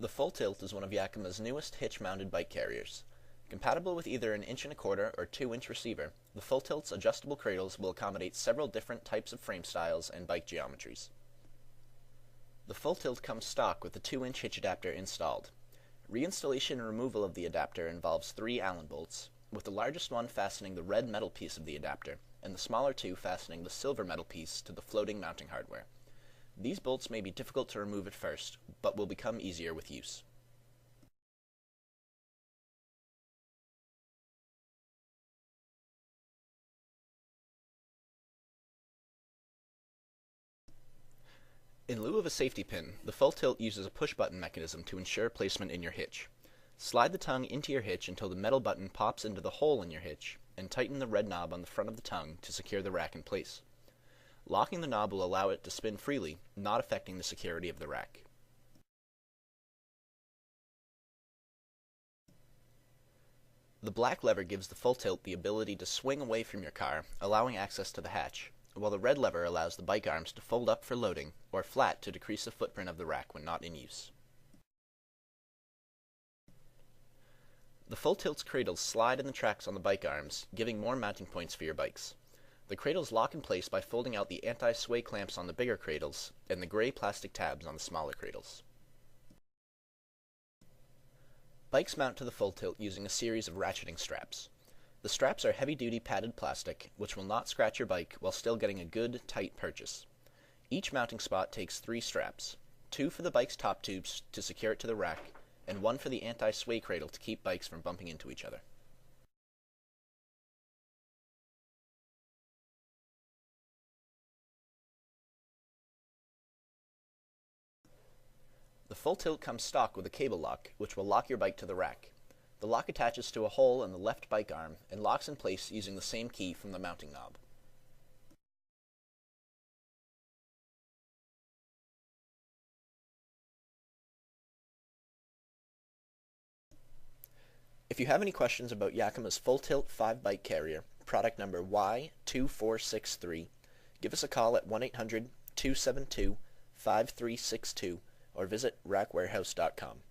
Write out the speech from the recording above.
The FullTilt is one of Yakima's newest hitch-mounted bike carriers. Compatible with either an 1 1/4 or 2-inch receiver, the FullTilt's adjustable cradles will accommodate several different types of frame styles and bike geometries. The FullTilt comes stock with a 2-inch hitch adapter installed. Reinstallation and removal of the adapter involves 3 Allen bolts, with the largest one fastening the red metal piece of the adapter, and the smaller 2 fastening the silver metal piece to the floating mounting hardware. These bolts may be difficult to remove at first, but will become easier with use. In lieu of a safety pin, the FullTilt uses a push-button mechanism to ensure placement in your hitch. Slide the tongue into your hitch until the metal button pops into the hole in your hitch, and tighten the red knob on the front of the tongue to secure the rack in place. Locking the knob will allow it to spin freely, not affecting the security of the rack. The black lever gives the FullTilt the ability to swing away from your car, allowing access to the hatch, while the red lever allows the bike arms to fold up for loading, or flat to decrease the footprint of the rack when not in use. The FullTilt's cradles slide in the tracks on the bike arms, giving more mounting points for your bikes. The cradles lock in place by folding out the anti-sway clamps on the bigger cradles and the gray plastic tabs on the smaller cradles. Bikes mount to the FullTilt using a series of ratcheting straps. The straps are heavy-duty padded plastic, which will not scratch your bike while still getting a good, tight purchase. Each mounting spot takes 3 straps, 2 for the bike's top tubes to secure it to the rack, and 1 for the anti-sway cradle to keep bikes from bumping into each other. The FullTilt comes stock with a cable lock, which will lock your bike to the rack. The lock attaches to a hole in the left bike arm and locks in place using the same key from the mounting knob. If you have any questions about Yakima's FullTilt 5-bike carrier, product number Y2463, give us a call at 1-800-272-5362 or visit rackwarehouse.com.